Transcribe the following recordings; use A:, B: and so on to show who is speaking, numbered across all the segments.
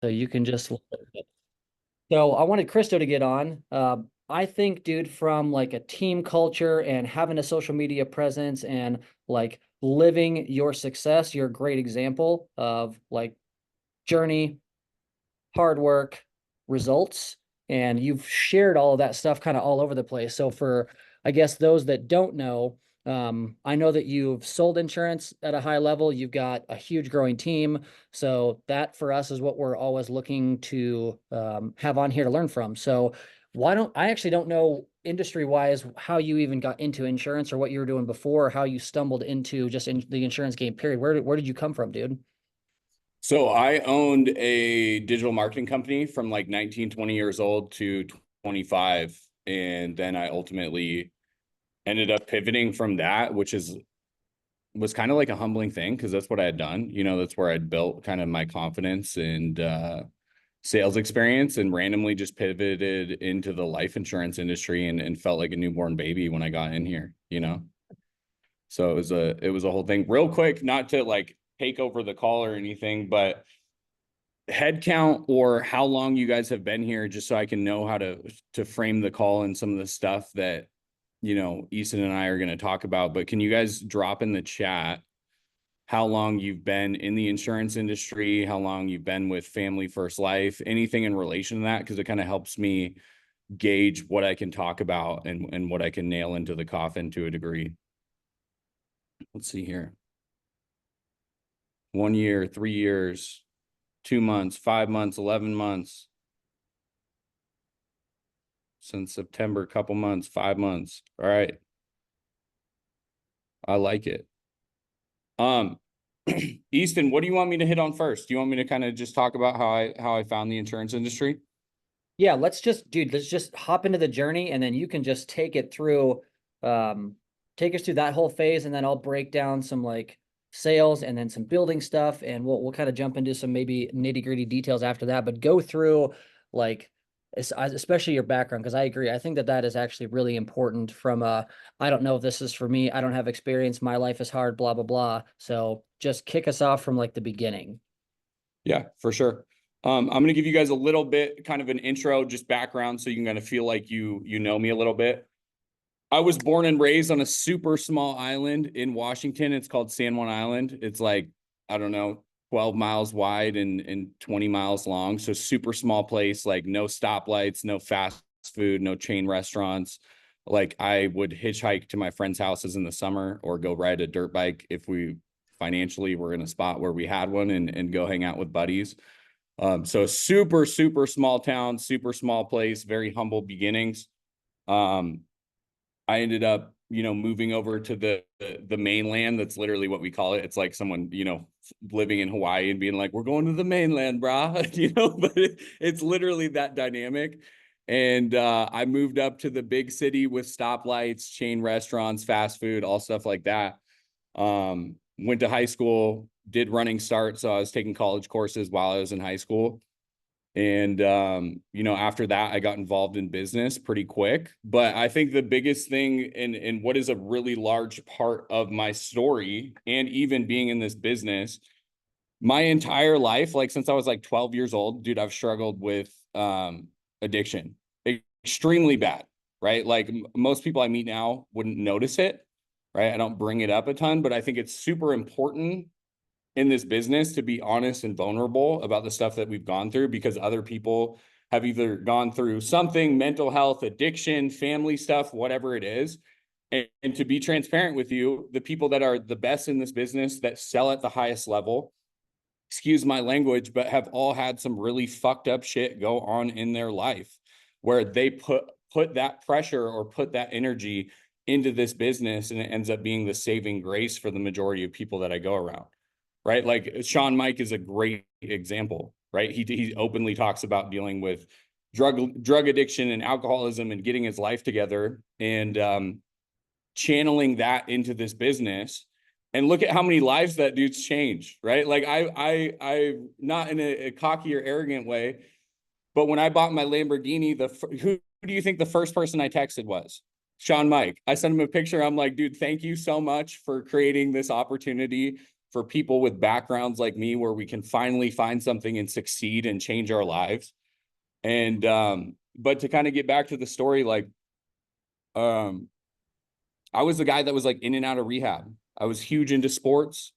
A: So you can just, so I wanted Christo to get on. I think, dude, from like a team culture and having a social media presence and like living your success, you're a great example of like journey, hard work, results, and you've shared all of that stuff kind of all over the place. So for, I guess, those that don't know, I know that you've sold insurance at a high level. You've got a huge growing team. So that for us is what we're always looking to have on here to learn from. So why don't I actually don't know industry wise how you even got into insurance or what you were doing before, or how you stumbled into just in the insurance game, period. Where did you come from, dude?
B: So I owned a digital marketing company from like 19, 20 years old to 25. And then I ultimately ended up pivoting from that, which was kind of like a humbling thing because that's what I had done. That's where I'd built kind of my confidence and sales experience, and randomly just pivoted into the life insurance industry and felt like a newborn baby when I got in here. So it was a whole thing. Real quick, not to like take over the call or anything, but head count or how long you guys have been here, just so I can know how to frame the call and some of the stuff that Easton and I are going to talk about. But can you guys drop in the chat how long you've been in the insurance industry, how long you've been with Family First Life, anything in relation to that, because it kind of helps me gauge what I can talk about and what I can nail into the coffin to a degree. Let's see here. 1 year, 3 years, 2 months, 5 months, 11 months. Since September, couple months, 5 months. All right. I like it. Um, Easton, what do you want me to hit on first? Do you want me to kind of just talk about how I found the insurance industry?
A: Yeah, let's just hop into the journey and then you can just take it through, um, take us through that whole phase, and then I'll break down some like sales and then some building stuff, and we'll kind of jump into some maybe nitty-gritty details after that. But go through like especially your background, because I agree. I think that that is actually really important from I don't know if this is for me. I don't have experience. My life is hard, blah blah blah. So just kick us off from like the beginning.
B: Yeah, for sure. I'm going to give you guys a little bit kind of an intro, just background, so you can kind of feel like you know me a little bit. I was born and raised on a super small island in Washington. It's called San Juan Island. It's like, I don't know, 12 miles wide and 20 miles long. So super small place, like no stoplights, no fast food, no chain restaurants. Like I would hitchhike to my friends' houses in the summer or go ride a dirt bike if we financially were in a spot where we had one, and go hang out with buddies. So super, super small town, super small place, very humble beginnings. Um, I ended up, moving over to the mainland. That's literally what we call it. It's like someone, living in Hawaii and being like, "We're going to the mainland, brah," but it's literally that dynamic. And I moved up to the big city with stoplights, chain restaurants, fast food, all stuff like that. Went to high school, did running start, so I was taking college courses while I was in high school. And after that, I got involved in business pretty quick. But I think the biggest thing, and what is a really large part of my story, and even being in this business, my entire life, like since I was like 12 years old, dude, I've struggled with addiction, extremely bad, right? Like most people I meet now wouldn't notice it, right? I don't bring it up a ton, but I think it's super important in this business to be honest and vulnerable about the stuff that we've gone through, because other people have either gone through something, mental health, addiction, family stuff, whatever it is. And to be transparent with you, the people that are the best in this business that sell at the highest level, excuse my language, but have all had some really fucked up shit go on in their life where they put that pressure or put that energy into this business, and it ends up being the saving grace for the majority of people that I go around. Right? Like Sean Mike is a great example, right? He openly talks about dealing with drug addiction and alcoholism and getting his life together, and channeling that into this business. And look at how many lives that dude's changed, right? Like I not in a cocky or arrogant way, but when I bought my Lamborghini, who do you think the first person I texted was? Sean Mike. I sent him a picture. I'm like, dude, thank you so much for creating this opportunity for people with backgrounds like me, where we can finally find something and succeed and change our lives. And but to kind of get back to the story, like um I was the guy that was like in and out of rehab. I was huge into sports,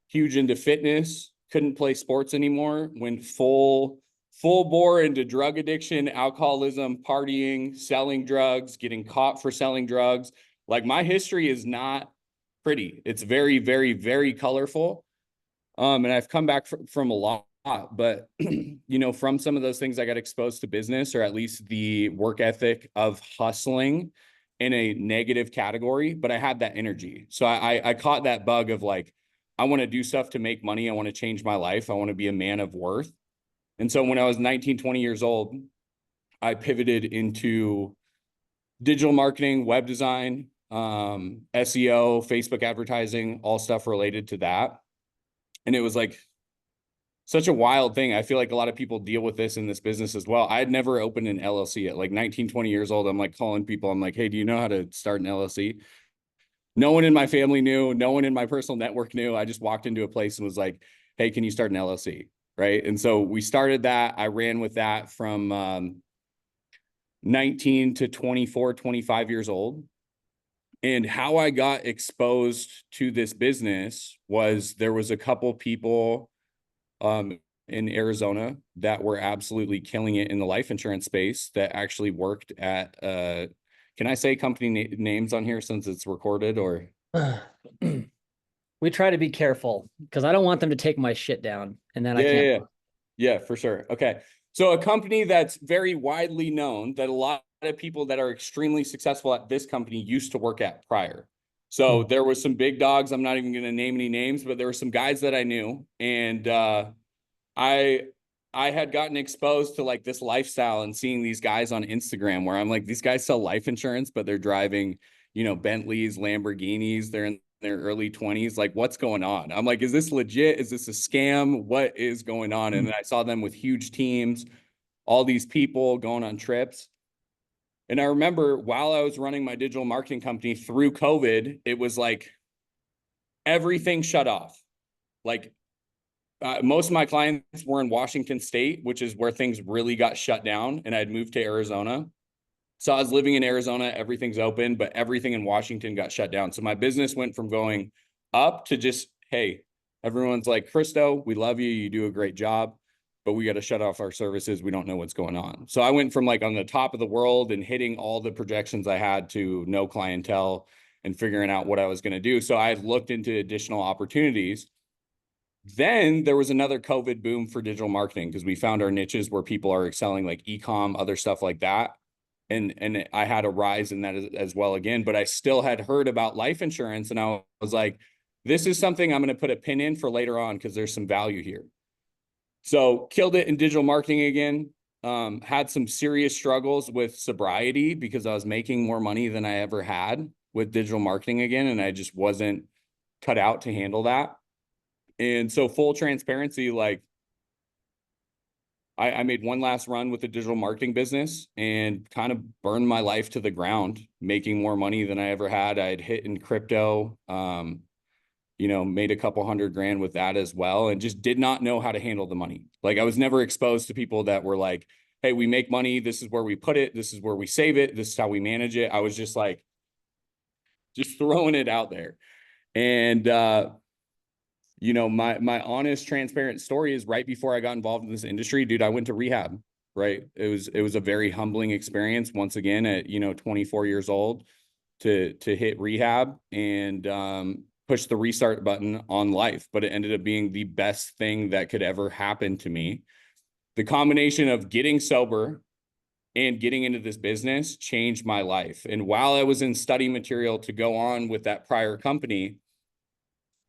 B: huge into fitness, couldn't play sports anymore, went full bore into drug addiction, alcoholism, partying, selling drugs, getting caught for selling drugs. Like, my history is not pretty. It's very, very, very colorful. And I've come back from a lot, but from some of those things, I got exposed to business, or at least the work ethic of hustling in a negative category, but I had that energy. So I caught that bug of like, I want to do stuff to make money. I want to change my life. I want to be a man of worth. And so when I was 19, 20 years old, I pivoted into digital marketing, web design, SEO, Facebook advertising, all stuff related to that. And it was like such a wild thing. I feel like a lot of people deal with this in this business as well. I had never opened an LLC at like 19, 20 years old. I'm like calling people. I'm like, hey, do you know how to start an LLC? No one in my family knew. No one in my personal network knew. I just walked into a place and was like, hey, can you start an LLC? Right. And so we started that. I ran with that from 19 to 24, 25 years old. And how I got exposed to this business was there was a couple people in Arizona that were absolutely killing it in the life insurance space that actually worked at, can I say company names on here since it's recorded, or?
A: We try to be careful because I don't want them to take my shit down and then I
B: Yeah,
A: can't.
B: yeah, yeah, for sure. Okay. So a company that's very widely known, that a lot of people that are extremely successful at this company used to work at prior. So there was some big dogs. I'm not even going to name any names, but there were some guys that I knew. And I I had gotten exposed to like this lifestyle and seeing these guys on Instagram where I'm like, these guys sell life insurance, but they're driving, Bentleys, Lamborghinis. They're in their early 20s. Like, what's going on? I'm like, is this legit? Is this a scam? What is going on? And then I saw them with huge teams, all these people going on trips. And I remember while I was running my digital marketing company through COVID, it was like everything shut off. Like, most of my clients were in Washington State, which is where things really got shut down. And I'd moved to Arizona. So I was living in Arizona, everything's open, but everything in Washington got shut down. So my business went from going up to just, hey, everyone's like, Christo, we love you. You do a great job, but we got to shut off our services. We don't know what's going on. So I went from like on the top of the world and hitting all the projections I had to no clientele and figuring out what I was going to do. So I looked into additional opportunities. Then there was another COVID boom for digital marketing because we found our niches where people are excelling, like e-com, other stuff like that. And I had a rise in that as well again, but I still had heard about life insurance. And I was like, this is something I'm going to put a pin in for later on because there's some value here. So killed it in digital marketing again. Had some serious struggles with sobriety because I was making more money than I ever had with digital marketing again. And I just wasn't cut out to handle that. And so full transparency, like I made one last run with the digital marketing business and kind of burned my life to the ground, making more money than I ever had. I had hit in crypto, made a couple $100,000 with that as well, and just did not know how to handle the money. Like, I was never exposed to people that were like, hey, we make money. This is where we put it. This is where we save it. This is how we manage it. I was just like, just throwing it out there. And, my honest, transparent story is right before I got involved in this industry, dude, I went to rehab, right? It was a very humbling experience once again at, 24 years old to hit rehab and push the restart button on life. But it ended up being the best thing that could ever happen to me. The combination of getting sober and getting into this business changed my life. And while I was in study material to go on with that prior company,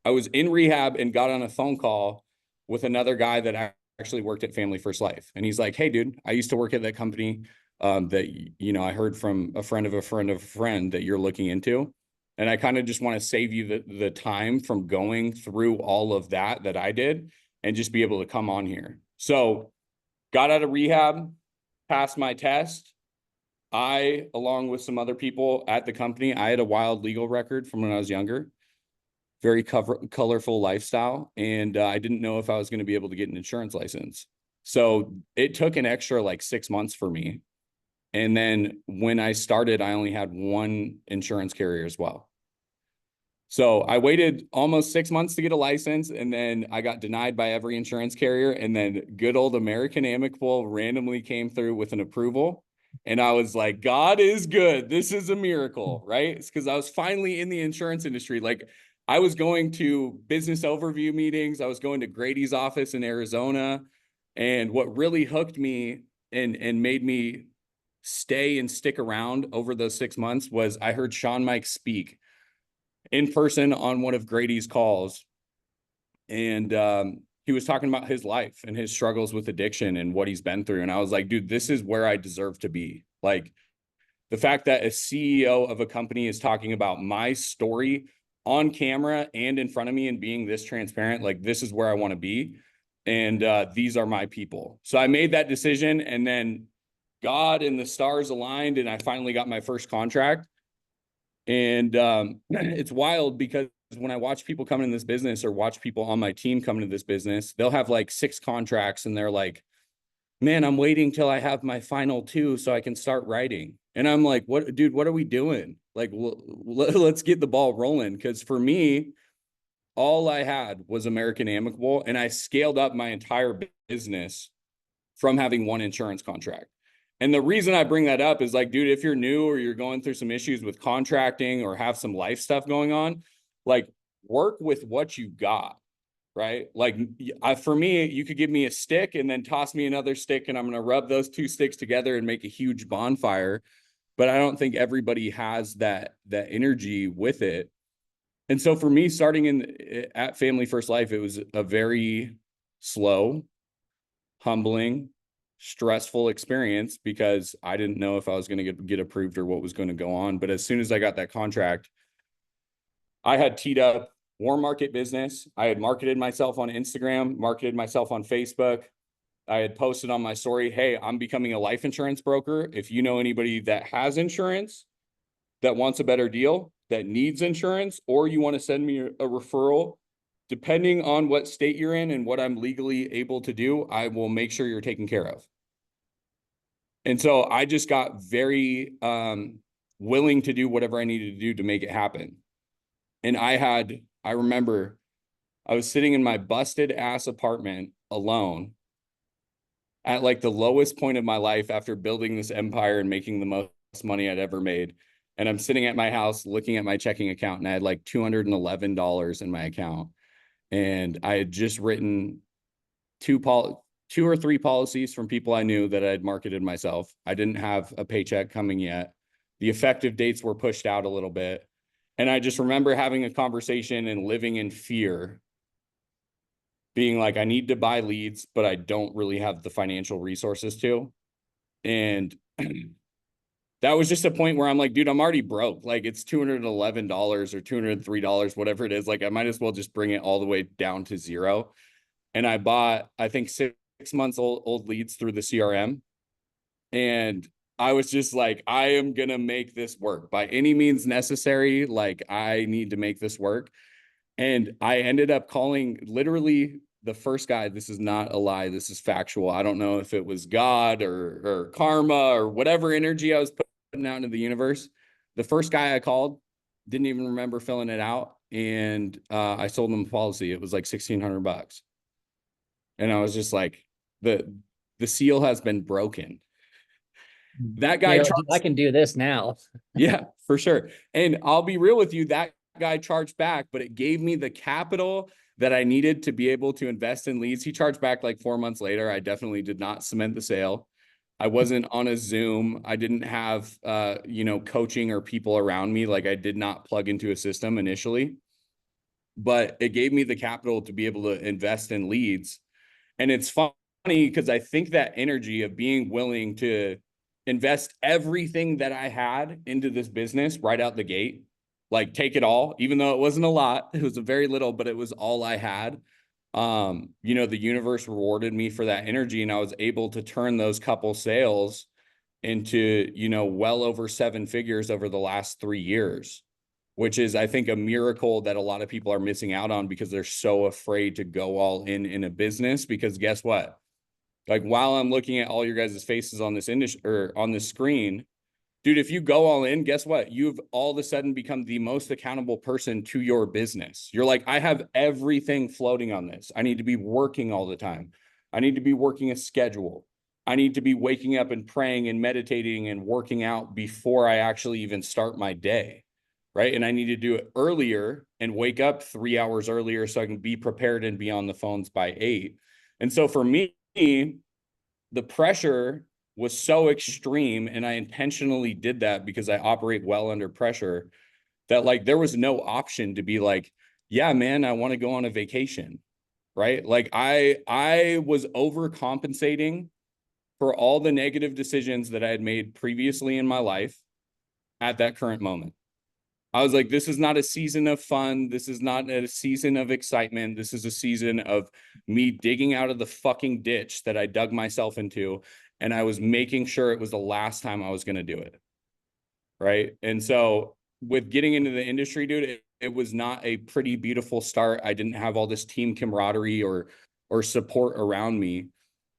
B: I was in rehab and got on a phone call with another guy that actually worked at Family First Life. And he's like, hey, dude, I used to work at that company I heard from a friend of a friend of a friend that you're looking into. And I kind of just want to save you the time from going through all of that I did and just be able to come on here. So got out of rehab, passed my test. Along with some other people at the company, I had a wild legal record from when I was younger. colorful lifestyle. And I didn't know if I was going to be able to get an insurance license. So it took an extra like 6 months for me. And then when I started, I only had one insurance carrier as well. So I waited almost 6 months to get a license, and then I got denied by every insurance carrier. And then good old American Amicable randomly came through with an approval. And I was like, God is good. This is a miracle, right? It's because I was finally in the insurance industry. Like I was going to business overview meetings. I was going to Grady's office in Arizona. And what really hooked me and made me stay and stick around over those 6 months was I heard Sean Mike speak in person on one of Grady's calls. And he was talking about his life and his struggles with addiction and what he's been through. And I was like, dude, this is where I deserve to be. Like the fact that a CEO of a company is talking about my story on camera and in front of me and being this transparent, like this is where I want to be. And these are my people. So I made that decision, and then God and the stars aligned, and I finally got my first contract. And it's wild because when I watch people come in this business or watch people on my team come into this business, they'll have like 6 contracts and they're like, man, I'm waiting till I have my final 2 so I can start writing. And I'm like, what, dude, what are we doing? Like, let's get the ball rolling. Because for me, all I had was American Amicable, and I scaled up my entire business from having one insurance contract. And the reason I bring that up is like, dude, if you're new or you're going through some issues with contracting or have some life stuff going on, like work with what you got, right? Like for me, you could give me a stick and then toss me another stick, and I'm going to rub those 2 sticks together and make a huge bonfire. But I don't think everybody has that energy with it. And so for me, starting at Family First Life, it was a very slow, humbling, stressful experience because I didn't know if I was going to get approved or what was going to go on. But as soon as I got that contract, I had teed up warm market business. I had marketed myself on Instagram, marketed myself on Facebook. I had posted on my story, hey, I'm becoming a life insurance broker. If you know anybody that has insurance, that wants a better deal, that needs insurance, or you want to send me a referral, depending on what state you're in and what I'm legally able to do, I will make sure you're taken care of. And so I just got very willing to do whatever I needed to do to make it happen. And I remember I was sitting in my busted ass apartment alone at like the lowest point of my life after building this empire and making the most money I'd ever made. And I'm sitting at my house looking at my checking account, and I had like $211 in my account. And I had just written 2 or 3 policies from people I knew that I had marketed myself. I didn't have a paycheck coming yet. The effective dates were pushed out a little bit. And I just remember having a conversation and living in fear, being like, I need to buy leads, but I don't really have the financial resources to. And that was just a point where I'm like, dude, I'm already broke. Like it's $211 or $203, whatever it is. Like I might as well just bring it all the way down to 0. And I bought, I think 6 months old leads through the CRM. And I was just like, I am going to make this work by any means necessary. Like I need to make this work. And I ended up calling literally the first guy. This is not a lie. This is factual. I don't know if it was God or karma or whatever energy I was putting out into the universe. The first guy I called didn't even remember filling it out. And I sold him a policy. It was like $1,600. And I was just like, the seal has been broken. That guy,
A: You're like, I can do this now.
B: yeah, for sure. And I'll be real with you, that guy charged back, but it gave me the capital that I needed to be able to invest in leads. He charged back like 4 months later. I definitely did not cement the sale. I wasn't on a Zoom. I didn't have, coaching or people around me. Like I did not plug into a system initially, but it gave me the capital to be able to invest in leads. And it's funny because I think that energy of being willing to invest everything that I had into this business right out the gate, like take it all, even though it wasn't a lot, it was a very little, but it was all I had. The universe rewarded me for that energy, and I was able to turn those couple sales into, well over 7 figures over the last 3 years. which is, I think, a miracle that a lot of people are missing out on because they're so afraid to go all in a business. Because guess what? Like, while I'm looking at all your guys' faces on this industry or on this screen, dude, if you go all in, guess what? You've all of a sudden become the most accountable person to your business. You're like, I have everything floating on this. I need to be working all the time. I need to be working a schedule. I need to be waking up and praying and meditating and working out before I actually even start my day. Right. And I need to do it earlier and wake up 3 hours earlier so I can be prepared and be on the phones by 8. And so for me, the pressure was so extreme, and I intentionally did that because I operate well under pressure, that like there was no option to be like, yeah, man, I want to go on a vacation. Right. Like I was overcompensating for all the negative decisions that I had made previously in my life at that current moment. I was like, this is not a season of fun. This is not a season of excitement. This is a season of me digging out of the fucking ditch that I dug myself into. And I was making sure it was the last time I was going to do it. Right. And so with getting into the industry, dude, it was not a pretty beautiful start. I didn't have all this team camaraderie or support around me.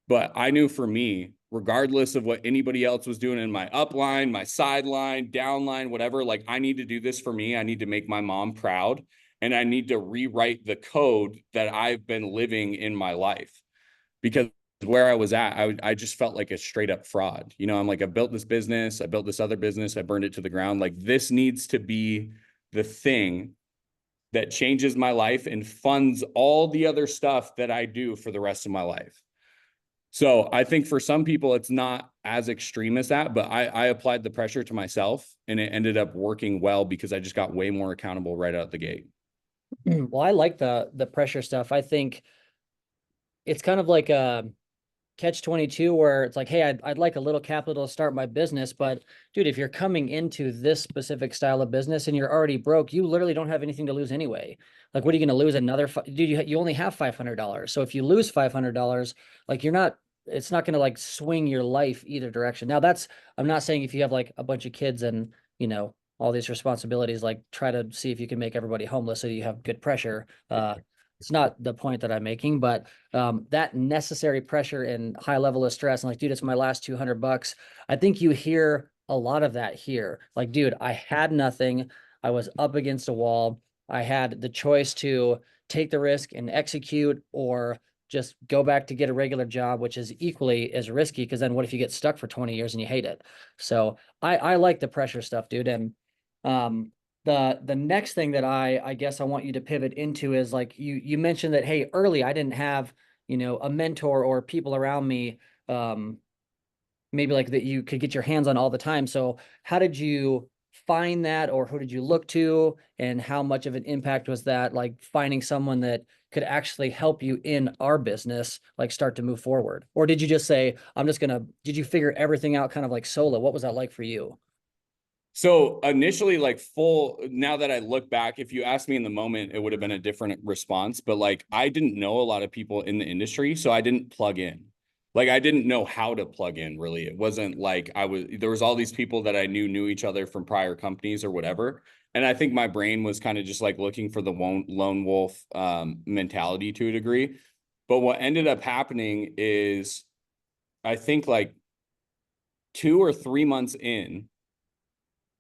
B: But I knew for me, regardless of what anybody else was doing in my upline, my sideline, downline, whatever, like I need to do this for me. I need to make my mom proud. And I need to rewrite the code that I've been living in my life. Because where I was at, I just felt like a straight up fraud. You know, I'm like, I built this business, I built this other business, I burned it to the ground. Like, this needs to be the thing that changes my life and funds all the other stuff that I do for the rest of my life. So I think for some people, it's not as extreme as that, but I applied the pressure to myself, and it ended up working well because I just got way more accountable right out the gate.
A: Well, I like the pressure stuff. I think it's kind of like a catch 22 where it's like, hey, I'd like a little capital to start my business, but dude, if you're coming into this specific style of business and you're already broke, you literally don't have anything to lose anyway. Like, what are you going to lose? Another dude, you only have $500. So if you lose $500, like, it's not going to like swing your life either direction. Now, I'm not saying if you have like a bunch of kids and, all these responsibilities, like, try to see if you can make everybody homeless so you have good pressure. It's not the point that I'm making, but that necessary pressure and high level of stress, and like, dude, it's my last $200. I think you hear a lot of that here. Like, dude, I had nothing. I was up against a wall. I had the choice to take the risk and execute, or just go back to get a regular job, which is equally as risky, because then what if you get stuck for 20 years and you hate it? So I like the pressure stuff, dude. And um, the next thing that I guess I want you to pivot into is, like, you mentioned that, hey, early I didn't have, a mentor or people around me, maybe like that you could get your hands on all the time. So how did you find that, or who did you look to, and how much of an impact was that, like, finding someone that could actually help you in our business, like, start to move forward? Or did you just say, did you figure everything out kind of like solo? What was that like for you?
B: So initially, like, now that I look back, if you asked me in the moment, it would have been a different response. But like, I didn't know a lot of people in the industry, so I didn't plug in. Like, I didn't know how to plug in, really. It wasn't like there was all these people that I knew each other from prior companies or whatever. And I think my brain was kind of just like looking for the lone wolf mentality to a degree. But what ended up happening is, I think like 2 or 3 months in,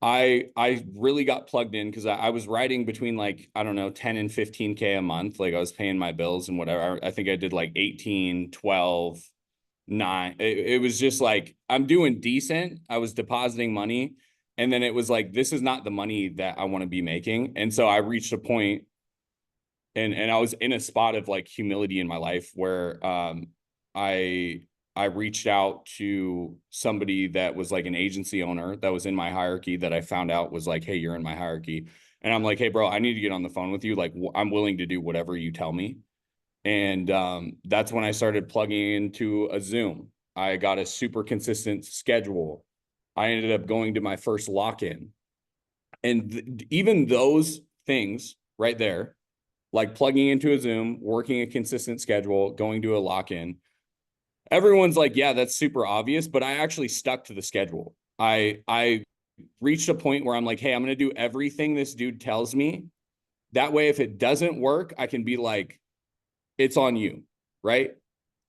B: I really got plugged in because I was writing between, like, I don't know, 10 and 15K a month. Like, I was paying my bills and whatever. I think I did like 18, 12, 9. It was just like, I'm doing decent. I was depositing money. And then it was like, this is not the money that I want to be making. And so I reached a point, and I was in a spot of like humility in my life where I I reached out to somebody that was like an agency owner that was in my hierarchy, that I found out was like, hey, you're in my hierarchy. And I'm like, hey, bro, I need to get on the phone with you. Like, I'm willing to do whatever you tell me. And that's when I started plugging into a Zoom. I got a super consistent schedule. I ended up going to my first lock-in. And even those things right there, like plugging into a Zoom, working a consistent schedule, going to a lock-in, everyone's like, yeah, that's super obvious, but I actually stuck to the schedule. I reached a point where I'm like, hey, I'm going to do everything this dude tells me. That way, if it doesn't work, I can be like, it's on you, right?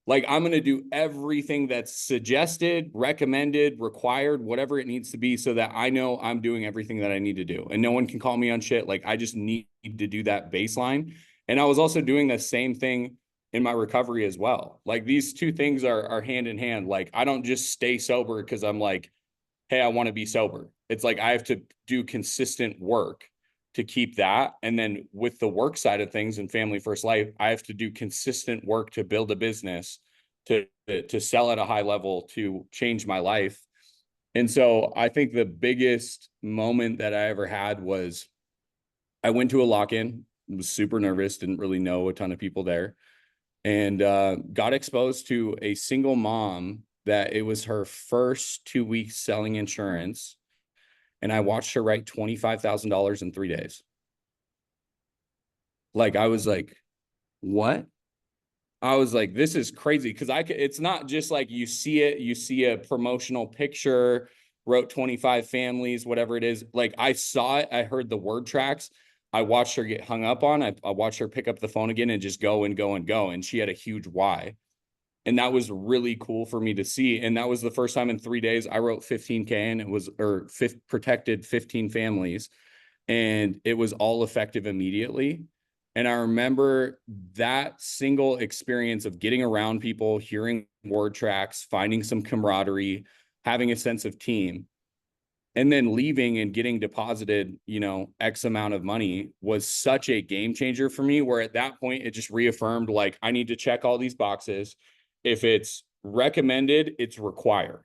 B: Like, I'm going to do everything that's suggested, recommended, required, whatever it needs to be, so that I know I'm doing everything that I need to do. And no one can call me on shit. Like, I just need to do that baseline. And I was also doing the same thing in my recovery as well. Like, these two things are hand in hand. Like, I don't just stay sober because I'm like, hey, I want to be sober. It's like I have to do consistent work to keep that. And then with the work side of things and family first life, I have to do consistent work to build a business, to sell at a high level, to change my life. And so I think the biggest moment that I ever had was I went to a lock-in, was super nervous, didn't really know a ton of people there, and got exposed to a single mom that it was her first 2 weeks selling insurance. And I watched her write $25,000 in 3 days. Like, I was like, what? I was like, this is crazy. Cause it's not just like you see it, you see a promotional picture, wrote 25 families, whatever it is. Like, I saw it, I heard the word tracks. I watched her get hung up on. I watched her pick up the phone again and just go and go and go. And she had a huge why. And that was really cool for me to see. And that was the first time in 3 days I wrote 15K, and it was, protected 15 families, and it was all effective immediately. And I remember that single experience of getting around people, hearing word tracks, finding some camaraderie, having a sense of team, and then leaving and getting deposited, X amount of money was such a game changer for me, where at that point it just reaffirmed, like, I need to check all these boxes. If it's recommended, it's required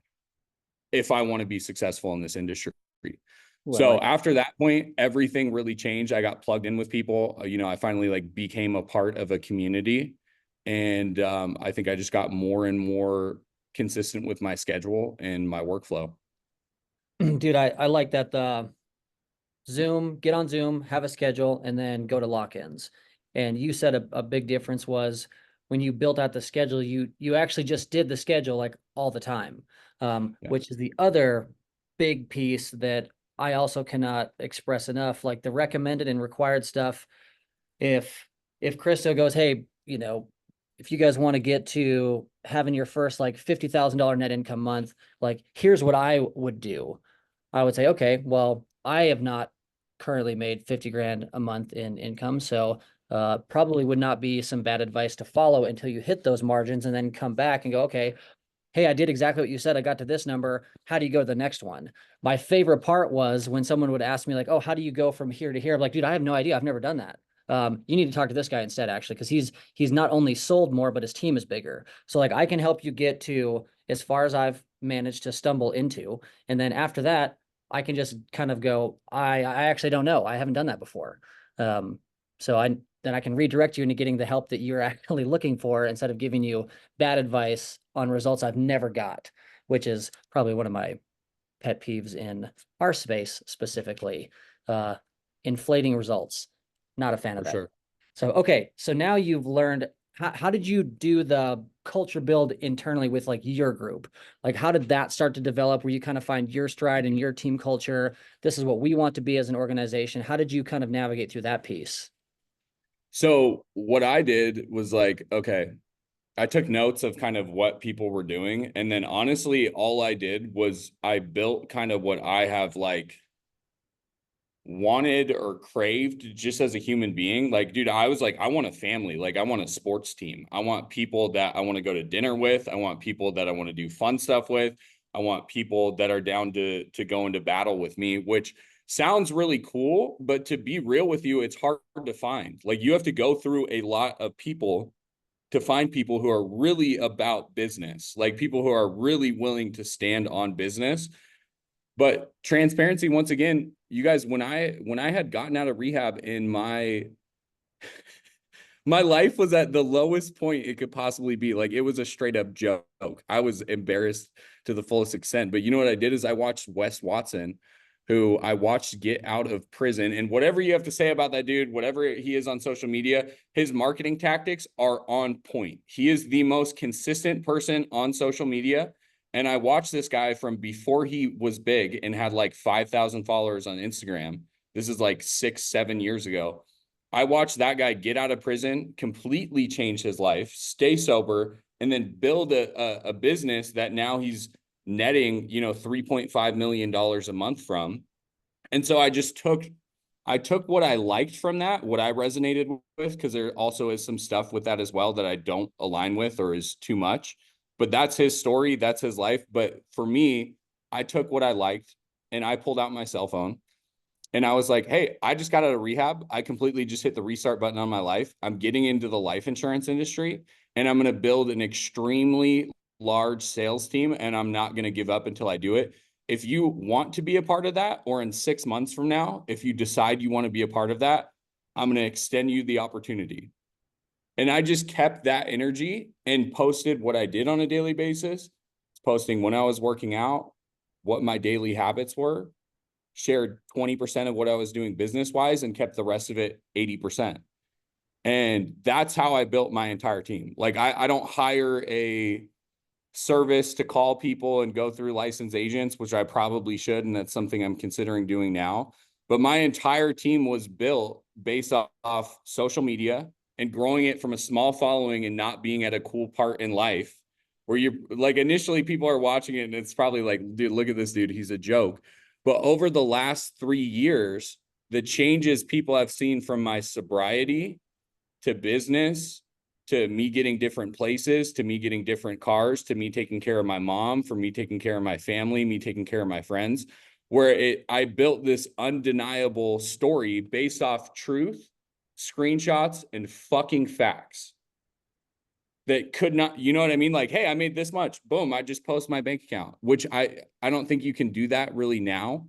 B: if I want to be successful in this industry.
A: Ooh, I
B: So
A: like
B: after that point, everything really changed. I got plugged in with people. I finally like became a part of a community. And I think I just got more and more consistent with my schedule and my workflow.
A: it. Dude, I like that the Zoom, get on Zoom, have a schedule, and then go to lock-ins. And you said a big difference was when you built out the schedule, you actually just did the schedule like all the time,
B: Yeah.
A: which is the other big piece that I also cannot express enough. Like the recommended and required stuff. If Christo goes, hey, if you guys want to get to having your first like $50,000 net income month, like here's what I would do. I would say, okay, well, I have not currently made 50 grand a month in income. So probably would not be some bad advice to follow until you hit those margins and then come back and go, okay, hey, I did exactly what you said. I got to this number. How do you go to the next one? My favorite part was when someone would ask me like, oh, how do you go from here to here? I'm like, dude, I have no idea. I've never done that. You need to talk to this guy instead, actually, because he's not only sold more, but his team is bigger. So like I can help you get to as far as I've managed to stumble into. And then after that, I can just kind of go, I actually don't know. I haven't done that before. So I can redirect you into getting the help that you're actually looking for instead of giving you bad advice on results I've never got, which is probably one of my pet peeves in our space specifically. Inflating results. Not a fan of
B: For
A: that.
B: sure.
A: So, okay. So now you've learned how did you do the culture build internally with like your group? Like, how did that start to develop where you kind of find your stride and your team culture? This is what we want to be as an organization. How did you kind of navigate through that piece?
B: So what I did was like, okay, I took notes of kind of what people were doing. And then honestly, all I did was I built kind of what I have like wanted or craved just as a human being. Like, dude, I was like, I want a family. Like, I want a sports team. I want people that I want to go to dinner with. I want people that I want to do fun stuff with. I want people that are down to go into battle with me, which sounds really cool, but to be real with you, it's hard to find. Like, you have to go through a lot of people to find people who are really about business, like people who are really willing to stand on business. But transparency, once again, you guys, when I had gotten out of rehab, in my life was at the lowest point it could possibly be. Like, it was a straight up joke. I was embarrassed to the fullest extent. But you know what I did is I watched Wes Watson, who I watched get out of prison. And whatever you have to say about that dude, whatever he is on social media, his marketing tactics are on point. He is the most consistent person on social media. And I watched this guy from before he was big and had like 5,000 followers on Instagram. This is like 6, 7 years ago. I watched that guy get out of prison, completely change his life, stay sober, and then build a business that now he's netting, $3.5 million a month from. And so I took what I liked from that, what I resonated with, because there also is some stuff with that as well that I don't align with or is too much. But that's his story, that's his life. But for me, I took what I liked and I pulled out my cell phone and I was like, hey, I just got out of rehab. I completely just hit the restart button on my life. I'm getting into the life insurance industry and I'm going to build an extremely large sales team and I'm not going to give up until I do it. If you want to be a part of that, or in 6 months from now, if you decide you want to be a part of that, I'm going to extend you the opportunity. And I just kept that energy and posted what I did on a daily basis, posting when I was working out, what my daily habits were, shared 20% of what I was doing business wise and kept the rest of it 80%. And that's how I built my entire team. Like I don't hire a service to call people and go through licensed agents, which I probably should. And that's something I'm considering doing now. But my entire team was built based off social media and growing it from a small following and not being at a cool part in life where you're like, initially people are watching it and it's probably like, dude, look at this dude. He's a joke. But over the last 3 years, the changes people have seen from my sobriety to business, to me getting different places, to me getting different cars, to me taking care of my mom, for me taking care of my family, me taking care of my friends, where I built this undeniable story based off truth, screenshots, and fucking facts that could not, you know what I mean? Like, hey, I made this much. Boom, I just post my bank account, which I don't think you can do that really now.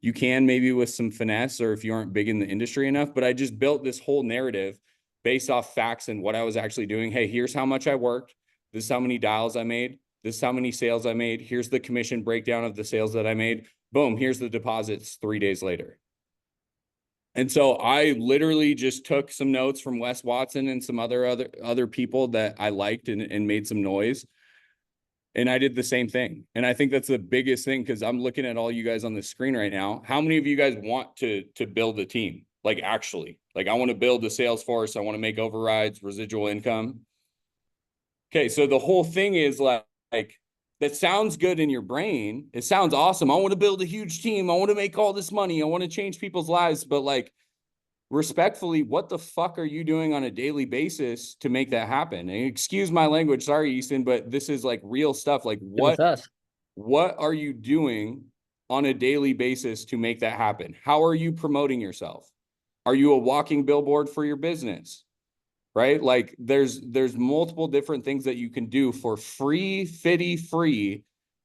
B: You can maybe with some finesse or if you aren't big in the industry enough, but I just built this whole narrative based off facts and what I was actually doing. Hey, here's how much I worked. This is how many dials I made. This is how many sales I made. Here's the commission breakdown of the sales that I made. Boom, here's the deposits 3 days later. And so I literally just took some notes from Wes Watson and some other people that I liked and made some noise. And I did the same thing. And I think that's the biggest thing because I'm looking at all you guys on the screen right now. How many of you guys want to build a team? Like actually, like I want to build a sales force. I want to make overrides, residual income. Okay, so the whole thing is like that sounds good in your brain. It sounds awesome. I want to build a huge team. I want to make all this money. I want to change people's lives. But like respectfully, what the fuck are you doing on a daily basis to make that happen? And excuse my language, sorry, Easton, but this is like real stuff. Like
A: With us.
B: what are you doing on a daily basis to make that happen? How are you promoting yourself? Are you a walking billboard for your business? Right? Like there's multiple different things that you can do for free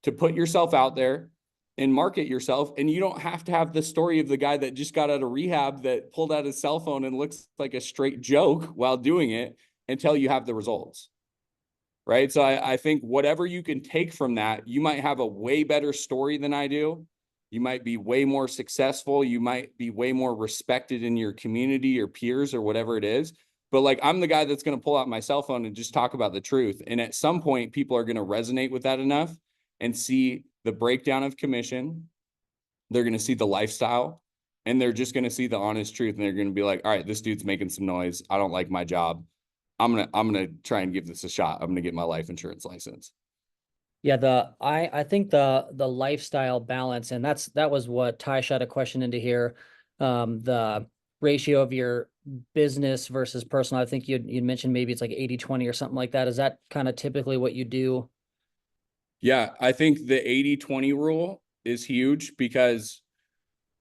B: to put yourself out there and market yourself. And you don't have to have the story of the guy that just got out of rehab that pulled out his cell phone and looks like a straight joke while doing it until you have the results. Right. So I think whatever you can take from that, you might have a way better story than I do. You might be way more successful. You might be way more respected in your community or peers or whatever it is. But like, I'm the guy that's going to pull out my cell phone and just talk about the truth. And at some point, people are going to resonate with that enough and see the breakdown of commission. They're going to see the lifestyle and they're just going to see the honest truth. And they're going to be like, all right, this dude's making some noise. I don't like my job. I'm gonna try and give this a shot. I'm gonna get my life insurance license.
A: Yeah, I think the lifestyle balance, and that was what Ty shot a question into here. The ratio of your business versus personal. I think you'd mentioned maybe it's like 80-20 or something like that. Is that kind of typically what you do?
B: Yeah, I think the 80-20 rule is huge because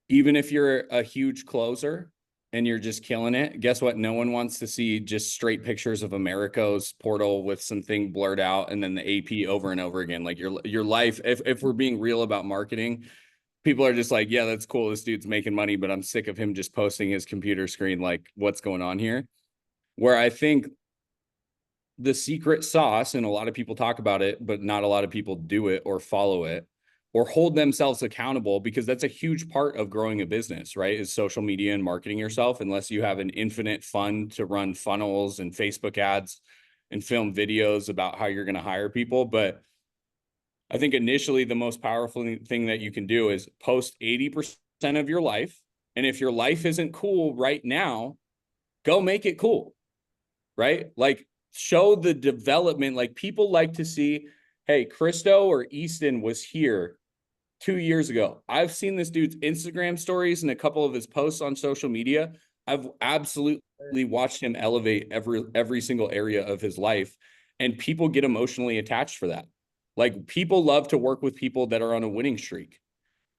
B: even if you're a huge closer and you're just killing it, guess what? No one wants to see just straight pictures of Americo's portal with something blurred out and then the AP over and over again. Like your life, if we're being real about marketing, people are just like, yeah, that's cool. This dude's making money, but I'm sick of him just posting his computer screen. Like, what's going on here? Where I think the secret sauce, and a lot of people talk about it, but not a lot of people do it or follow it or hold themselves accountable, because that's a huge part of growing a business, right? Is social media and marketing yourself, unless you have an infinite fund to run funnels and Facebook ads and film videos about how you're going to hire people. But I think initially the most powerful thing that you can do is post 80% of your life. And if your life isn't cool right now, go make it cool, right? Like show the development. Like people like to see, hey, Christo or Easton was here 2 years ago. I've seen this dude's Instagram stories and a couple of his posts on social media. I've absolutely watched him elevate every single area of his life, and people get emotionally attached for that. Like people love to work with people that are on a winning streak.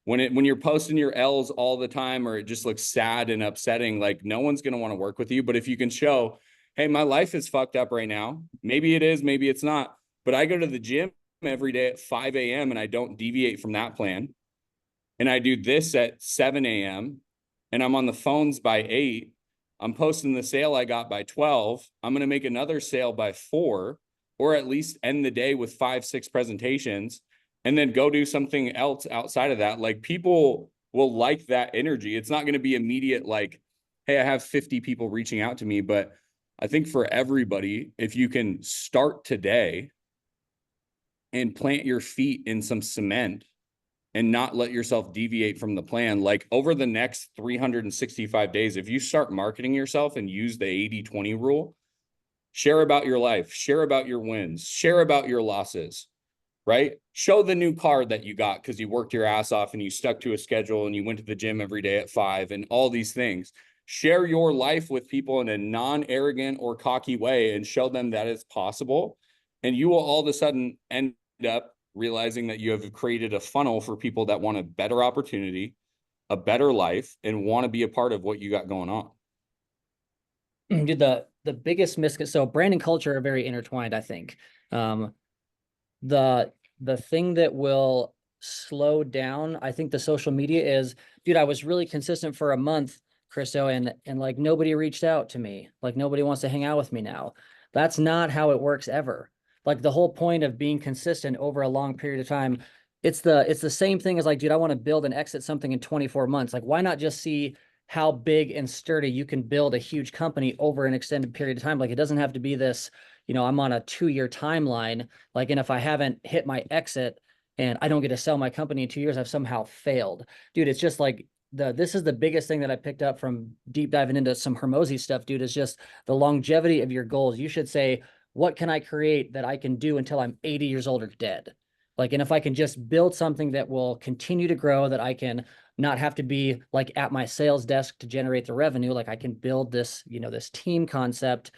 B: When you're posting your L's all the time, or it just looks sad and upsetting, like no one's going to want to work with you. But if you can show, hey, my life is fucked up right now. Maybe it is, maybe it's not. But I go to the gym every day at 5 a.m. and I don't deviate from that plan. And I do this at 7 a.m. and I'm on the phones by 8. I'm posting the sale I got by 12. I'm going to make another sale by 4, or at least end the day with 5, 6 presentations, and then go do something else outside of that. Like people will like that energy. It's not going to be immediate, like, hey, I have 50 people reaching out to me. But I think for everybody, if you can start today and plant your feet in some cement and not let yourself deviate from the plan, like over the next 365 days, if you start marketing yourself and use the 80-20 rule, share about your life, share about your wins, share about your losses, right? Show the new car that you got because you worked your ass off and you stuck to a schedule and you went to the gym every day at 5 and all these things. Share your life with people in a non-arrogant or cocky way and show them that it's possible. And you will all of a sudden end up realizing that you have created a funnel for people that want a better opportunity, a better life, and want to be a part of what you got going on.
A: Dude, the biggest so brand and culture are very intertwined, I think. The the thing that will slow down, I think, the social media is, dude, I was really consistent for a month, Christo, and like nobody reached out to me. Like nobody wants to hang out with me now. That's not how it works ever. Like the whole point of being consistent over a long period of time, it's the same thing as like, dude, I want to build and exit something in 24 months. Like, why not just see how big and sturdy you can build a huge company over an extended period of time? Like, it doesn't have to be this, I'm on a 2-year timeline. Like, and if I haven't hit my exit and I don't get to sell my company in 2 years, I've somehow failed. Dude, it's just like this is the biggest thing that I picked up from deep diving into some Hormozy stuff, dude, is just the longevity of your goals. You should say, what can I create that I can do until I'm 80 years old or dead? Like, and if I can just build something that will continue to grow, that I can not have to be like at my sales desk to generate the revenue, like I can build this, this team concept.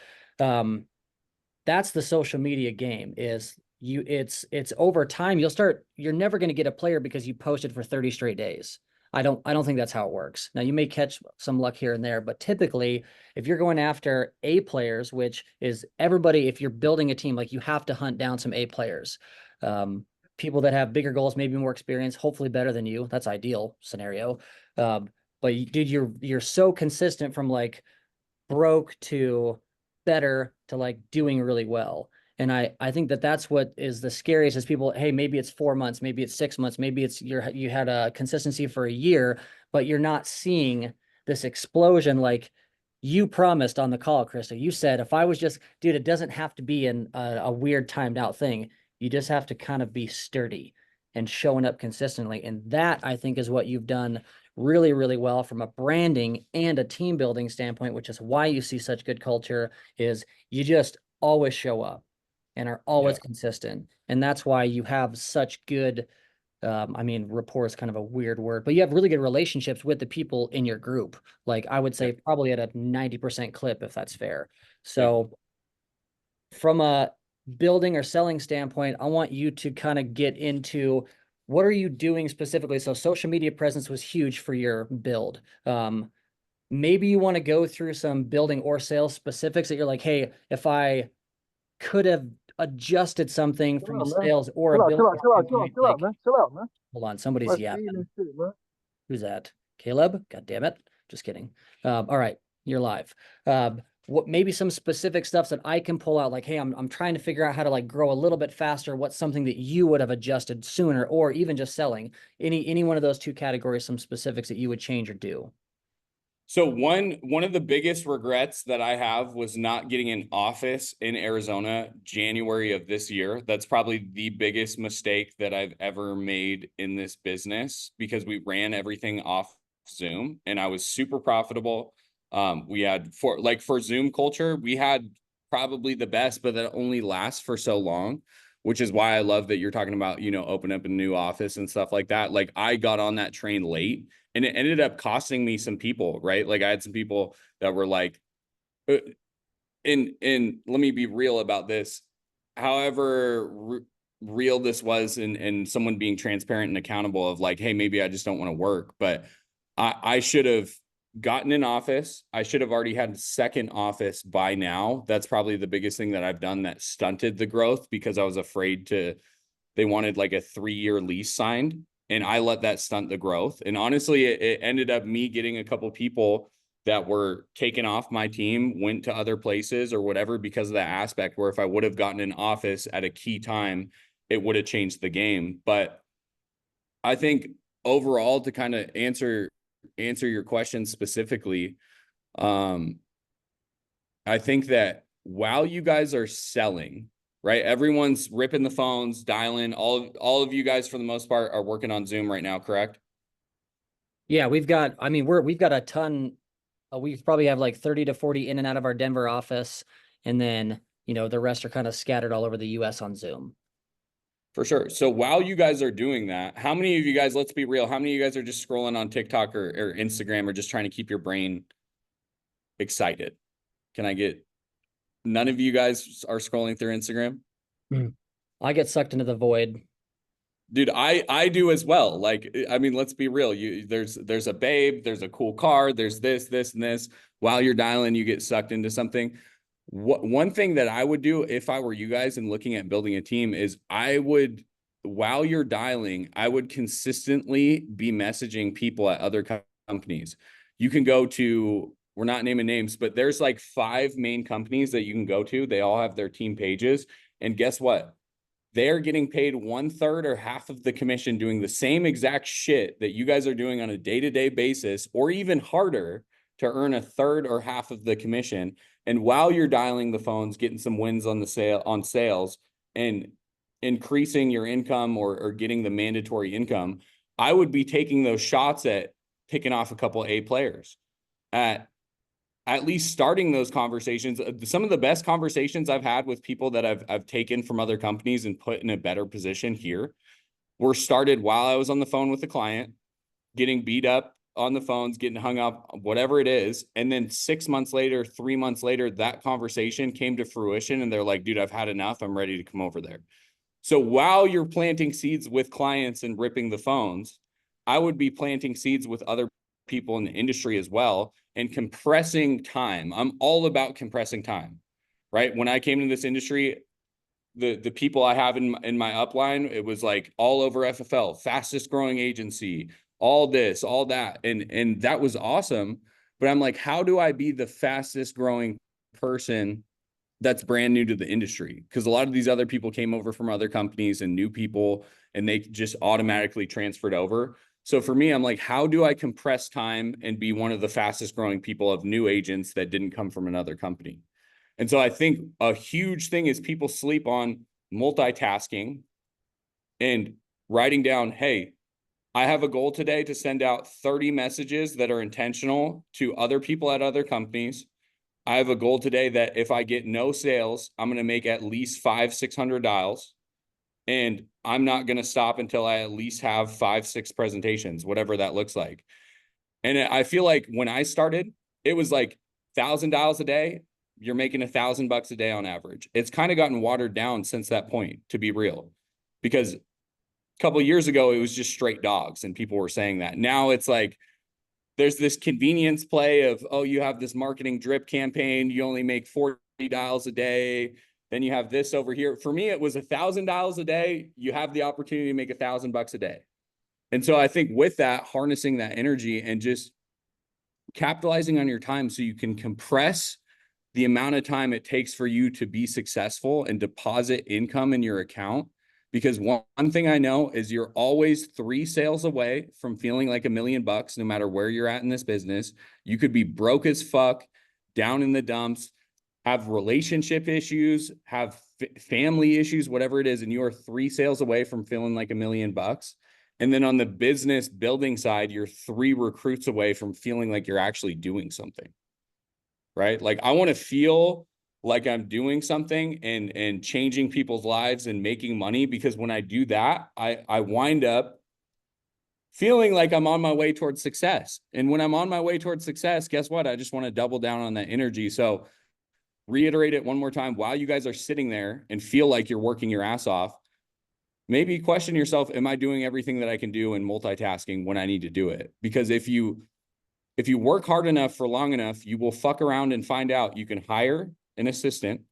A: That's the social media game. It's over time. You're never going to get a player because you posted for 30 straight days. I don't think that's how it works. Now you may catch some luck here and there, but typically if you're going after A players, which is everybody, if you're building a team, like you have to hunt down some A players. People that have bigger goals, maybe more experience, hopefully better than you. That's ideal scenario. But dude, you're so consistent from like broke to better to like doing really well. And I think that that's what is the scariest is people, hey, maybe it's 4 months, maybe it's 6 months, maybe it's you had a consistency for a year, but you're not seeing this explosion like you promised on the call, Krista. You said if I was just, dude, it doesn't have to be a weird timed out thing. You just have to kind of be sturdy and showing up consistently. And that I think is what you've done really, really well from a branding and a team building standpoint, which is why you see such good culture, is you just always show up and are always consistent. And that's why you have such good, rapport is kind of a weird word, but you have really good relationships with the people in your group. Like I would say probably at a 90% clip, if that's fair. So from a building or selling standpoint, I want you to kind of get into what are you doing specifically? So social media presence was huge for your build. Maybe you want to go through some building or sales specifics that you're like, hey, if I could have adjusted something from a sales or a building standpoint, like,
C: Chill out, man.
A: hold on, somebody's
C: Let's feed
A: yapping.
C: and shit, man.
A: Who's that? Caleb? God damn it. Just kidding. All right, you're live. What maybe some specific stuff that I can pull out, like, hey, I'm trying to figure out how to like grow a little bit faster. What's something that you would have adjusted sooner, or even just selling? Any one of those two categories, some specifics that you would change or do.
B: So one of the biggest regrets that I have was not getting an office in Arizona January of this year. That's probably the biggest mistake that I've ever made in this business because we ran everything off Zoom and I was super profitable. We had for Zoom culture, we had probably the best, but that only lasts for so long, which is why I love that you're talking about, open up a new office and stuff like that. Like I got on that train late and it ended up costing me some people, right? Like I had some people that were like, uh, and let me be real about this. However real this was, and someone being transparent and accountable of like, hey, maybe I just don't want to work, but I should have gotten an office. I should have already had a second office by now. That's probably the biggest thing that I've done that stunted the growth because I was afraid to. They wanted like a 3-year lease signed and I let that stunt the growth. And honestly, it ended up me getting a couple people that were taken off my team, went to other places or whatever because of that aspect where if I would have gotten an office at a key time, it would have changed the game. But I think overall to kind of answer your question specifically, um, I think that while you guys are selling, right? Everyone's ripping the phones, dialing. All of you guys, for the most part, are working on Zoom right now, correct?
A: Yeah, we've got a ton. We probably have like 30 to 40 in and out of our Denver office. And then, the rest are kind of scattered all over the US on Zoom.
B: For sure. So while you guys are doing that, how many of you guys, let's be real, how many of you guys are just scrolling on TikTok or Instagram or just trying to keep your brain excited? Can I get none of you guys are scrolling through Instagram?
A: I get sucked into the void.
B: Dude, I do as well. Like, I mean, let's be real. There's a babe, there's a cool car, there's this and this. While you're dialing, you get sucked into something. One thing that I would do if I were you guys and looking at building a team is while you're dialing, I would consistently be messaging people at other companies. You can go to, we're not naming names, but there's like 5 main companies that you can go to. They all have their team pages. And guess what? They're getting paid 1/3 or half of the commission doing the same exact shit that you guys are doing on a day-to-day basis, or even harder to earn a third or half of the commission. And while you're dialing the phones, getting some wins on sales and increasing your income or getting the mandatory income, I would be taking those shots at picking off a couple A players at least starting those conversations. Some of the best conversations I've had with people that I've taken from other companies and put in a better position here were started while I was on the phone with the client, getting beat up on the phones, getting hung up, whatever it is. And then 6 months later, 3 months later, that conversation came to fruition and they're like, dude, I've had enough. I'm ready to come over there. So while you're planting seeds with clients and ripping the phones, I would be planting seeds with other people in the industry as well and compressing time. I'm all about compressing time, right? When I came into this industry, the people I have in my upline, it was like all over FFL, fastest growing agency, all this, all that. And that was awesome. But I'm like, how do I be the fastest growing person that's brand new to the industry? Because a lot of these other people came over from other companies and new people, and they just automatically transferred over. So for me, I'm like, how do I compress time and be one of the fastest growing people of new agents that didn't come from another company? And so I think a huge thing is people sleep on multitasking and writing down, hey, I have a goal today to send out 30 messages that are intentional to other people at other companies. I have a goal today that if I get no sales, I'm going to make at least 600 dials. And I'm not going to stop until I at least have 6 presentations, whatever that looks like. And I feel like when I started, it was like 1,000 dials a day. You're making $1,000 a day on average. It's kind of gotten watered down since that point, to be real, because a couple of years ago, it was just straight dogs and people were saying that. Now it's like, there's this convenience play of, oh, you have this marketing drip campaign. You only make 40 dials a day. Then you have this over here. For me, it was 1,000 dials a day. You have the opportunity to make $1,000 a day. And so I think with that, harnessing that energy and just capitalizing on your time so you can compress the amount of time it takes for you to be successful and deposit income in your account because one thing I know is you're always 3 sales away from feeling like $1 million, no matter where you're at in this business. You could be broke as fuck, down in the dumps, have relationship issues, have family issues, whatever it is, and you are 3 sales away from feeling like $1 million. And then on the business building side, you're 3 recruits away from feeling like you're actually doing something, right? Like I want to feel like I'm doing something and changing people's lives and making money, because when I do that, I wind up feeling like I'm on my way towards success. And when I'm on my way towards success, guess what? I just want to double down on that energy. So reiterate it one more time. While you guys are sitting there and feel like you're working your ass off, maybe question yourself, am I doing everything that I can do and multitasking when I need to do it? Because if you work hard enough for long enough, you will fuck around and find out you can hire an assistant,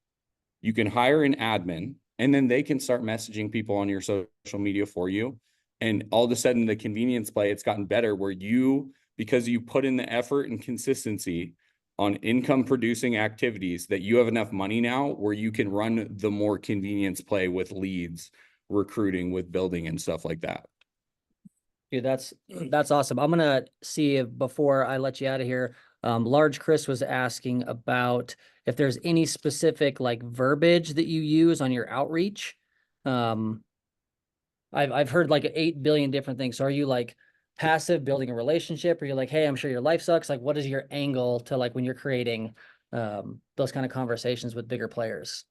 B: you can hire an admin, and then they can start messaging people on your social media for you. And all of a sudden, the convenience play, it's gotten better where you, because you put in the effort and consistency on income producing activities, that you have enough money now where you can run the more convenience play with leads, recruiting, with building and stuff like that.
A: Dude, that's awesome. I'm gonna see if before I let you out of here, Large Chris was asking about if there's any specific like verbiage that you use on your outreach. Um, I've heard like 8 billion different things. So are you like passive building a relationship? Or you're like, hey, I'm sure your life sucks. Like, what is your angle to like when you're creating those kind of conversations with bigger players?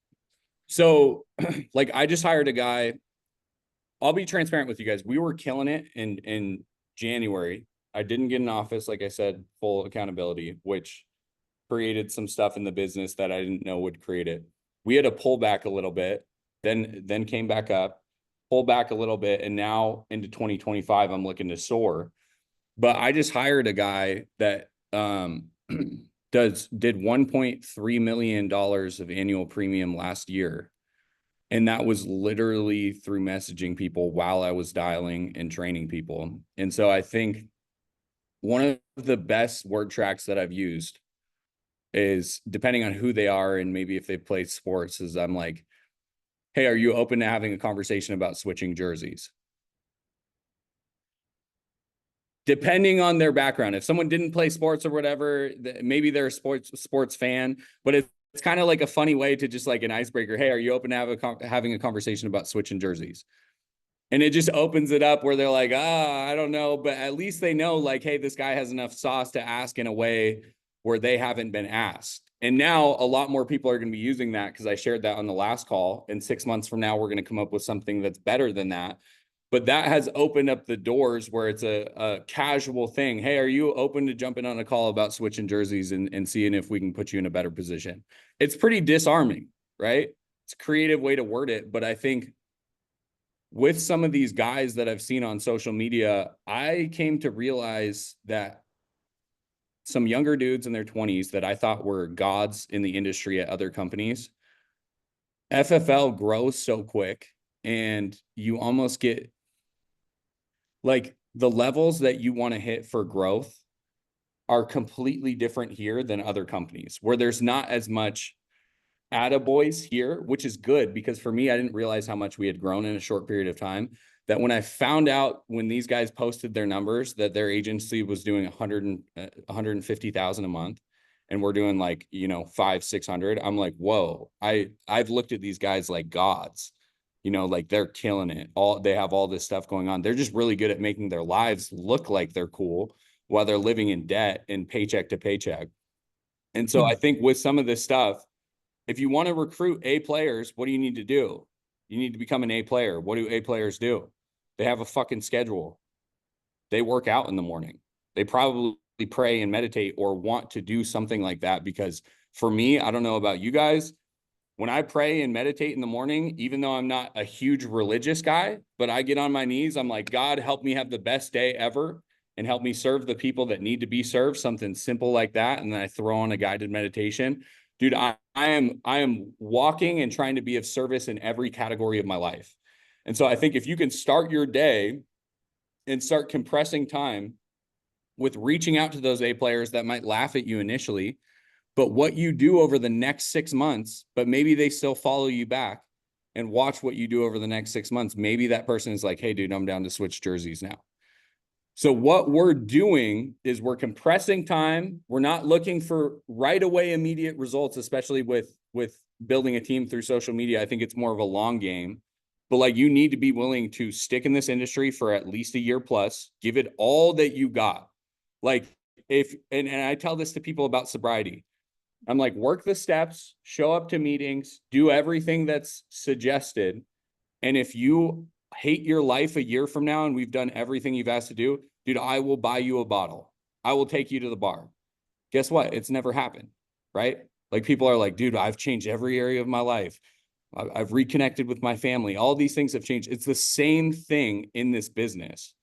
B: So like I just hired a guy. I'll be transparent with you guys. We were killing it in January. I didn't get an office, like I said, full accountability, which created some stuff in the business that I didn't know would create it. We had to pull back a little bit, then came back up, pull back a little bit, and now into 2025, I'm looking to soar. But I just hired a guy that did $1.3 million of annual premium last year. And that was literally through messaging people while I was dialing and training people. And so I think one of the best word tracks that I've used is, depending on who they are and maybe if they've played sports, is I'm like, hey, are you open to having a conversation about switching jerseys? Depending on their background. If someone didn't play sports or whatever, maybe they're a sports fan, but it's kind of like a funny way to just like an icebreaker. Hey, are you open to having a conversation about switching jerseys? And it just opens it up where they're like, I don't know. But at least they know, like, hey, this guy has enough sauce to ask in a way where they haven't been asked. And now a lot more people are going to be using that, because I shared that on the last call. And 6 months from now, we're going to come up with something that's better than that. But that has opened up the doors where it's a casual thing. Hey, are you open to jumping on a call about switching jerseys and seeing if we can put you in a better position? It's pretty disarming, right? It's a creative way to word it. But I think with some of these guys that I've seen on social media, I came to realize that some younger dudes in their 20s that I thought were gods in the industry at other companies, FFL grows so quick, and you almost get like the levels that you want to hit for growth are completely different here than other companies, where there's not as much attaboys here, which is good, because for me, I didn't realize how much we had grown in a short period of time. That when I found out, when these guys posted their numbers, that their agency was doing 150,000 a month, and we're doing like, 500-600, I'm like, whoa, I've looked at these guys like gods, like they're killing it. They have all this stuff going on. They're just really good at making their lives look like they're cool while they're living in debt and paycheck to paycheck. And so I think with some of this stuff, if you want to recruit A players, what do you need to do? You need to become an A player. What do A players do? They have a fucking schedule. They work out in the morning. They probably pray and meditate or want to do something like that, because for me, I don't know about you guys, when I pray and meditate in the morning, even though I'm not a huge religious guy, but I get on my knees, I'm like, God, help me have the best day ever and help me serve the people that need to be served, something simple like that. And then I throw on a guided meditation. Dude, I am walking and trying to be of service in every category of my life. And so I think if you can start your day and start compressing time with reaching out to those A players that might laugh at you initially, but what you do over the next 6 months, but maybe they still follow you back, and watch what you do over the next 6 months. Maybe that person is like, hey, dude, I'm down to switch jerseys now. So what we're doing is we're compressing time. We're not looking for right away immediate results, especially with building a team through social media. I think it's more of a long game. But like, you need to be willing to stick in this industry for at least a year plus, give it all that you got. Like, if and I tell this to people about sobriety. I'm like, work the steps, show up to meetings, do everything that's suggested. And if you hate your life a year from now and we've done everything you've asked to do, dude, I will buy you a bottle. I will take you to the bar. Guess what? It's never happened, right? Like, people are like, dude, I've changed every area of my life. I've reconnected with my family. All these things have changed. It's the same thing in this business.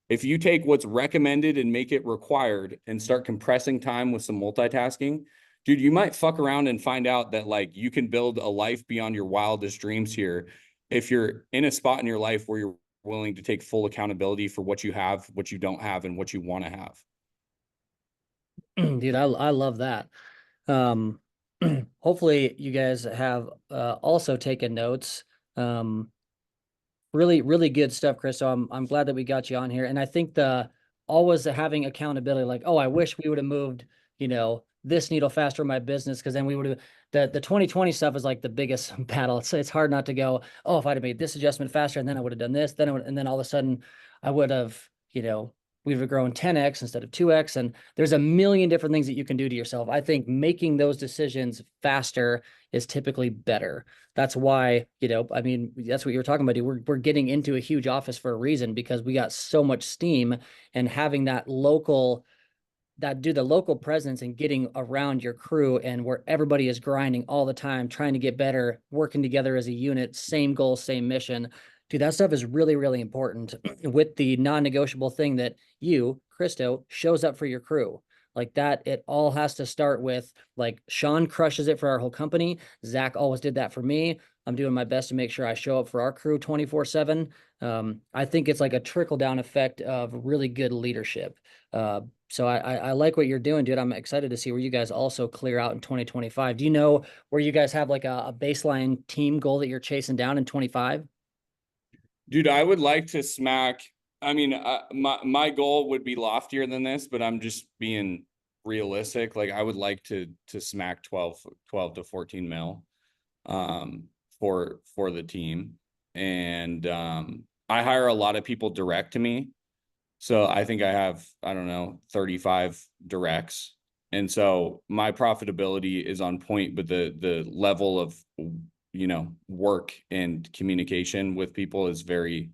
B: If you take what's recommended and make it required and start compressing time with some multitasking, dude, you might fuck around and find out that like you can build a life beyond your wildest dreams here if you're in a spot in your life where you're willing to take full accountability for what you have, what you don't have, and what you want to have.
A: Dude, I love that. Um, hopefully you guys have also taken notes. Um, really, really good stuff, Chris. So I'm glad that we got you on here. And I think the always having accountability, like, oh, I wish we would have moved, this needle faster in my business, because then we would have the 2020 stuff is like the biggest battle. It's hard not to go, oh, if I'd have made this adjustment faster, and then I would have done this, and then all of a sudden I would have, we'd have grown 10x instead of 2x. And there's a million different things that you can do to yourself. I think making those decisions faster is typically better. That's why, I mean, that's what you were talking about, dude. We're getting into a huge office for a reason, because we got so much steam, and having the local presence and getting around your crew, and where everybody is grinding all the time, trying to get better, working together as a unit, same goal, same mission. Dude, that stuff is really, really important with the non-negotiable thing that you, Christo, shows up for your crew. Like that, it all has to start with, like, Sean crushes it for our whole company. Zach always did that for me. I'm doing my best to make sure I show up for our crew 24/7. I think it's like a trickle down effect of really good leadership. So I like what you're doing, dude. I'm excited to see where you guys also clear out in 2025. Do you know where you guys have like a baseline team goal that you're chasing down in 25?
B: Dude, I would like to smack. I mean, my goal would be loftier than this, but I'm just being realistic. Like, I would like to smack 12 to 14 mil for the team. And I hire a lot of people direct to me. So I think I have, I don't know, 35 directs. And so my profitability is on point, but the level of, work and communication with people is very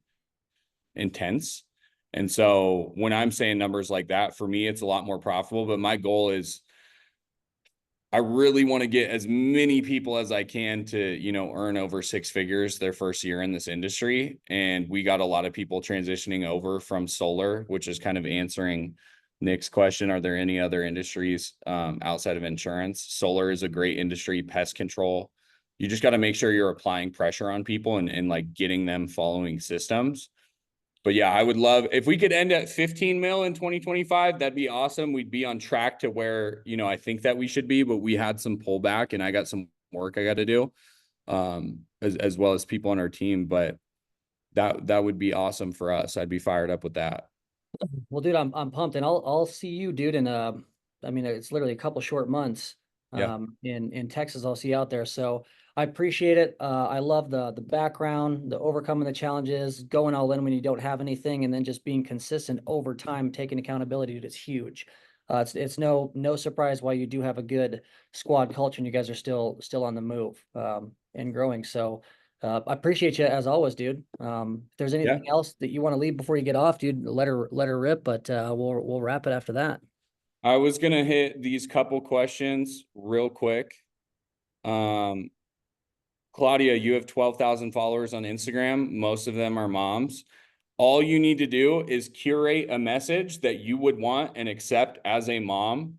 B: intense. And so when I'm saying numbers like that, for me, it's a lot more profitable. But my goal is, I really want to get as many people as I can to, earn over six figures their first year in this industry. And we got a lot of people transitioning over from solar, which is kind of answering Nick's question. Are there any other industries outside of insurance? Solar is a great industry, pest control. You just got to make sure you're applying pressure on people and like getting them following systems. But yeah, I would love if we could end at 15 mil in 2025. That'd be awesome. We'd be on track to where, I think that we should be, but we had some pullback and I got some work I got to do, as well as people on our team. But that would be awesome for us. I'd be fired up with that.
A: Well, dude, I'm pumped, and I'll see you, dude, in I mean, it's literally a couple short months
B: Yeah.
A: in Texas. I'll see you out there. So I appreciate it. I love the background, the overcoming the challenges, going all in when you don't have anything, and then just being consistent over time, taking accountability, dude. It's huge. It's no surprise why you do have a good squad culture, and you guys are still on the move and growing. So I appreciate you as always, dude. If there's
B: Yeah.
A: anything else that you want to leave before you get off, dude, let her rip, but we'll wrap it after that.
B: I was going to hit these couple questions real quick. Claudia, you have 12,000 followers on Instagram. Most of them are moms. All you need to do is curate a message that you would want and accept as a mom,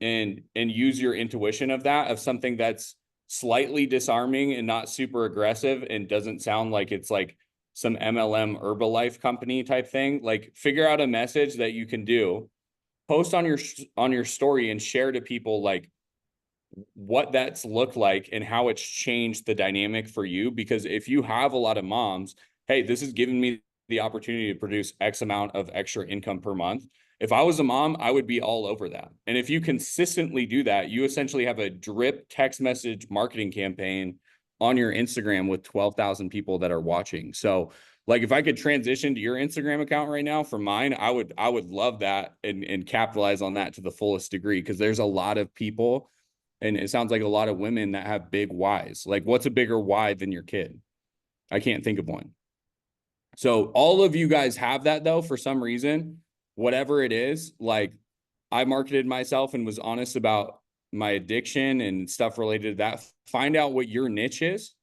B: and use your intuition of something that's slightly disarming and not super aggressive and doesn't sound like it's like some MLM Herbalife company type thing. Like, figure out a message that you can do, post on your story and share to people like what that's looked like and how it's changed the dynamic for you. Because if you have a lot of moms, hey, this has given me the opportunity to produce X amount of extra income per month. If I was a mom, I would be all over that. And if you consistently do that, you essentially have a drip text message marketing campaign on your Instagram with 12,000 people that are watching. So like if I could transition to your Instagram account right now from mine, I would love that and capitalize on that to the fullest degree, because there's a lot of people, and it sounds like a lot of women that have big whys. Like, what's a bigger why than your kid? I can't think of one. So all of you guys have that though, for some reason, whatever it is. Like, I marketed myself and was honest about my addiction and stuff related to that. Find out what your niche is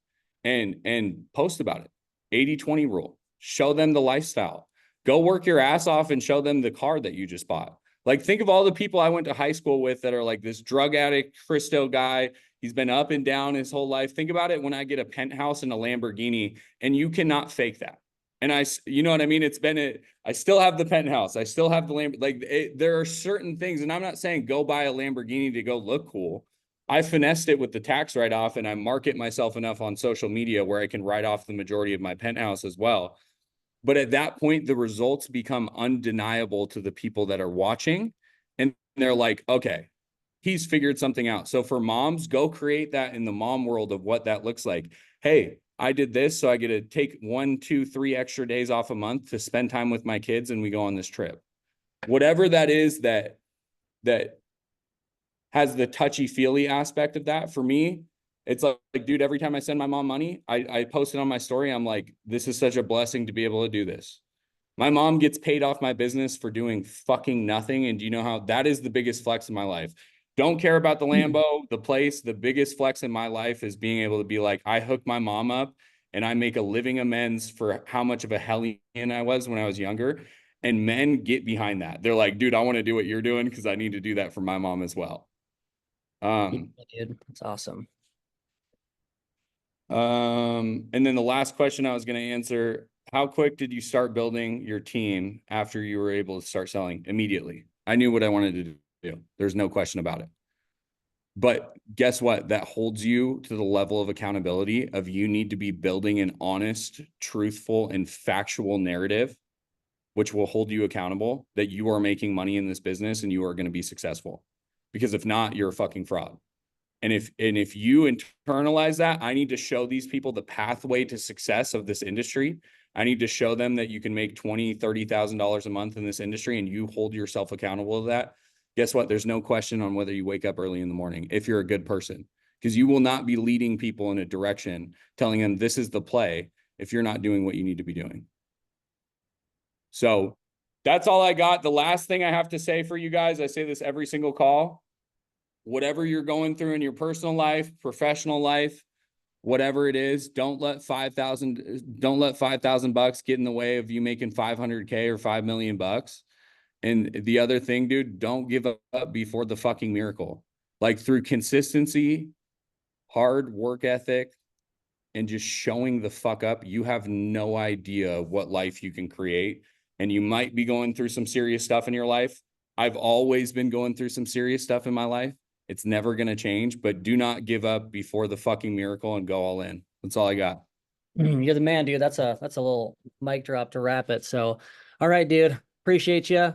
B: and post about it. 80-20 rule. Show them the lifestyle. Go work your ass off and show them the car that you just bought. Like, think of all the people I went to high school with that are like this drug addict, Christo guy. He's been up and down his whole life. Think about it when I get a penthouse and a Lamborghini, and you cannot fake that. And you know what I mean? I still have the penthouse. I still have the Lamborghini. There are certain things, and I'm not saying go buy a Lamborghini to go look cool. I finessed it with the tax write-off, and I market myself enough on social media where I can write off the majority of my penthouse as well. But at that point, the results become undeniable to the people that are watching. And they're like, okay, he's figured something out. So for moms, go create that in the mom world of what that looks like. Hey, I did this, so I get to take 1, 2, 3 extra days off a month to spend time with my kids, and we go on this trip. Whatever that is that has the touchy-feely aspect of that. For me, it's like, dude, every time I send my mom money, I post it on my story. I'm like, this is such a blessing to be able to do this. My mom gets paid off my business for doing fucking nothing. And do you know how that is the biggest flex in my life? Don't care about the Lambo, the place. The biggest flex in my life is being able to be like, I hook my mom up and I make a living amends for how much of a hellion I was when I was younger. And men get behind that. They're like, dude, I want to do what you're doing because I need to do that for my mom as well.
A: Yeah, dude, that's awesome.
B: And then the last question I was going to answer, how quick did you start building your team after you were able to start selling? Immediately. I knew what I wanted to do. There's no question about it. But guess what? That holds you to the level of accountability of you need to be building an honest, truthful, and factual narrative, which will hold you accountable that you are making money in this business and you are going to be successful. Because if not, you're a fucking fraud. And if you internalize that, I need to show these people the pathway to success of this industry. I need to show them that you can make $20,000, $30,000 a month in this industry, and you hold yourself accountable to that. Guess what? There's no question on whether you wake up early in the morning if you're a good person, because you will not be leading people in a direction, telling them this is the play if you're not doing what you need to be doing. So that's all I got. The last thing I have to say for you guys, I say this every single call. Whatever you're going through in your personal life, professional life, whatever it is, don't let 5,000 bucks get in the way of you making 500K or 5 million bucks. And the other thing, dude, don't give up before the fucking miracle. Like, through consistency, hard work ethic, and just showing the fuck up, you have no idea what life you can create. And you might be going through some serious stuff in your life. I've always been going through some serious stuff in my life. It's never going to change, but do not give up before the fucking miracle and go all in. That's all I got.
A: You're the man, dude. That's a little mic drop to wrap it. So, all right, dude. Appreciate you.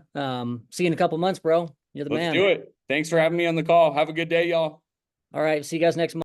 A: See you in a couple months, bro. You're the
B: Let's
A: man.
B: do it. Thanks for having me on the call. Have a good day, y'all.
A: All right. See you guys next month.